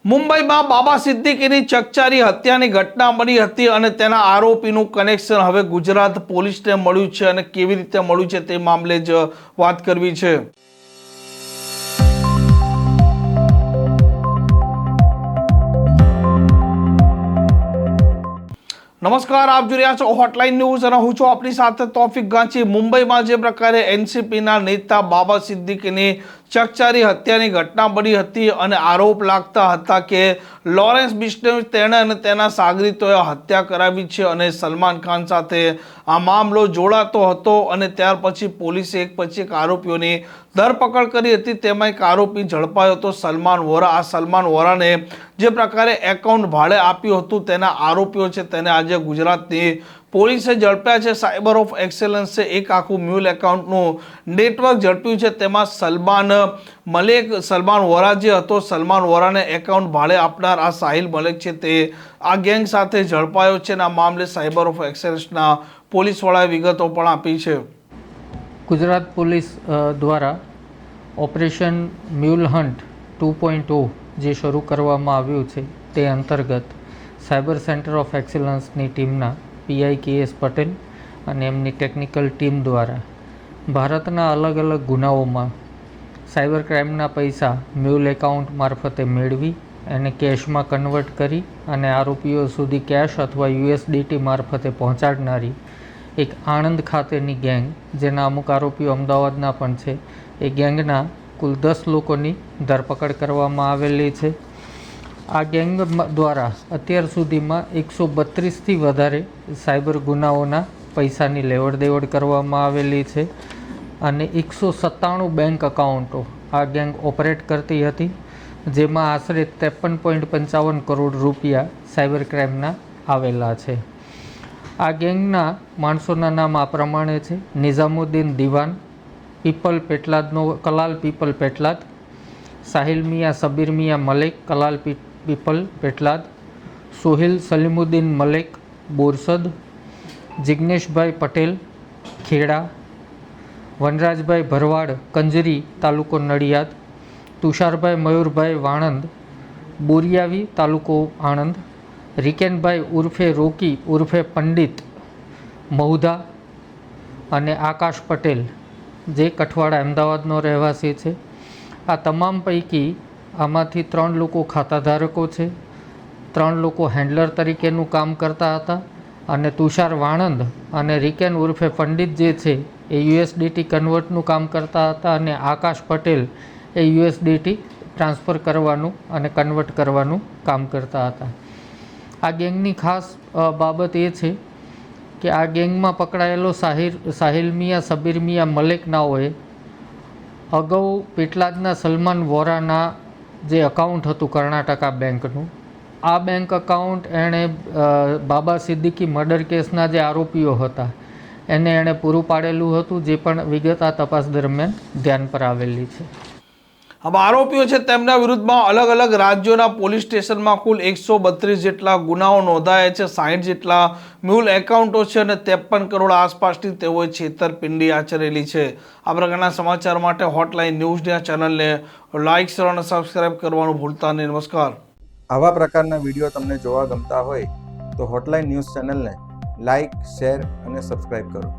મુંબઈમાં બાબા સિદ્દીકીની ચકચારી હત્યાની ઘટના બની હતી અને તેના આરોપીનું કનેક્શન હવે ગુજરાત પોલીસને મળ્યું છે અને કેવી રીતે મળ્યું છે તે મામલે જ વાત કરવી છે। નમસ્કાર, આપ જોઈ રહ્યા છો હોટલાઇન ન્યૂઝ અને હું છું આપની સાથે તોફિક ગાંચી। મુંબઈમાં જે પ્રકારે એનસીપીના નેતા બાબા સિદ્દીકીની ચકચારી હત્યાની ઘટના બની હતી અને આરોપ લાગતા હતા કે લોરેન્સ બિશ્નોઈ તેણે અને તેના સાગરીતોએ હત્યા કરાવી છે અને સલમાન ખાન સાથે આ મામલો જોડાતો હતો અને ત્યાર પછી પોલીસે એક પછી એક આરોપીઓની ધરપકડ કરી હતી। તેમાં એક આરોપી ઝડપાયો હતો સલમાન વોરા। આ સલમાન વોરાને જે પ્રકારે એકાઉન્ટ ભાડે આપ્યું હતું તેના આરોપીઓ છે તેને આજે ગુજરાતની પોલીસે ઝડપ્યા છે। સાયબર ઓફ એક્સેલન્સે એક આખું મ્યુલ એકાઉન્ટનું નેટવર્ક ઝડપ્યું છે। તેમાં સલમાન વોરા જે હતો, સલમાન વોરાને એકાઉન્ટ ભાડે આપનાર આ સાહિલ મલેક છે તે આ ગેંગ સાથે ઝડપાયો છે અને આ મામલે સાયબર ઓફ એક્સેલન્સના પોલીસવાળાએ વિગતો પણ આપી છે। ગુજરાત પોલીસ દ્વારા ઓપરેશન મ્યુલ હન્ટ 2.0 જે શરૂ કરવામાં આવ્યું છે તે અંતર્ગત સાયબર સેન્ટર ઓફ એક્સેલન્સની ટીમના પીઆઈ કે.એસ. પટેલ અને એમની ટેકનિકલ ટીમ દ્વારા ભારતના અલગ અલગ ગુનાઓમાં સાયબર ક્રાઇમના પૈસા મ્યુલ એકાઉન્ટ મારફતે મેળવી એને કેશમાં કન્વર્ટ કરી અને આરોપીઓ સુધી કેશ અથવા યુએસડીટી મારફતે પહોંચાડનારી એક આણંદ ખાતેની ગેંગ, જેના અમુક આરોપીઓ અમદાવાદના પણ છે, એ ગેંગના કુલ 10 લોકોની ધરપકડ કરવામાં આવેલી છે। આ ગેંગ દ્વારા અત્યાર સુધીમાં 132થી વધારે સાયબર ગુનાઓના પૈસાની લેવડ દેવડ કરવામાં આવેલી છે અને 197 બેંક એકાઉન્ટો આ ગેંગ ઓપરેટ કરતી હતી, જેમાં આશરે 53.55 કરોડ રૂપિયા સાયબર ક્રાઇમના આવેલા છે। આ ગેંગના માણસોના નામ આ પ્રમાણે છે: નિઝામુદ્દીન દિવાન, કલાલ પીપલ પેટલાદ, સાહિલ મિયા સબીર મિયા મલેક કલાલ પીપલ પેટલાદ, સોહિલ સલીમુદ્દીન મલેક બોરસદ, જિગ્નેશભાઈ પટેલ ખેડા, વનરાજભાઈ ભરવાડ કંજરી તાલુકો નડિયાદ, તુષારભાઈ મયુરભાઈ વાણંદ બોરિયાવી તાલુકો આણંદ, રિકેનભાઈ ઉર્ફે રોકી ઉર્ફે પંડિત મહુધા અને આકાશ પટેલ જે કઠવાડા અમદાવાદનો રહેવાસી છે। આ તમામ પૈકી આમાંથી 3 લોકો ખાતાધારકો છે, 3 લોકો હેન્ડલર તરીકેનું કામ કરતા હતા અને તુષાર વાણંદ અને રિકેન ઉર્ફે પંડિત જે છે એ યુએસડીટી કન્વર્ટનું કામ કરતા હતા અને આકાશ પટેલ એ યુએસડીટી ટ્રાન્સફર કરવાનું અને કન્વર્ટ કરવાનું કામ કરતા હતા। આ ગેંગની ખાસ બાબત એ છે કે આ ગેંગમાં પકડાયેલો સાહિલ મિયા સબીર મિયા મલેક નાઓએ અગાઉ પેટલાદના સલમાન વોરાના જે એકાઉન્ટ હતું કર્ણાટકા બેંકનું, આ બેંક એકાઉન્ટ એણે બાબા સિદ્દીકી મર્ડર કેસના જે આરોપીઓ હતા એને એણે પૂરું પાડેલું હતું, જે પણ વિગત આ તપાસ દરમિયાન ધ્યાન પર આવેલી છે। હવે આરોપીઓ છે તેમના વિરુદ્ધમાં અલગ અલગ રાજ્યોના પોલીસ સ્ટેશનમાં કુલ 132 જેટલા ગુનાઓ નોંધાયા છે, 60 જેટલા મ્યુલ એકાઉન્ટો છે અને 53 કરોડ આસપાસની તેઓએ છેતરપિંડી આચરેલી છે। આ પ્રકારના સમાચાર માટે હોટલાઇન ન્યૂઝની આ ચેનલને લાઇક, શેર અને સબસ્ક્રાઇબ કરવાનું ભૂલતા નહીં। નમસ્કાર। આવા પ્રકારના વિડીયો તમને જોવા ગમતા હોય તો હોટલાઇન ન્યૂઝ ચેનલને લાઇક, શેર અને સબસ્ક્રાઇબ કરો।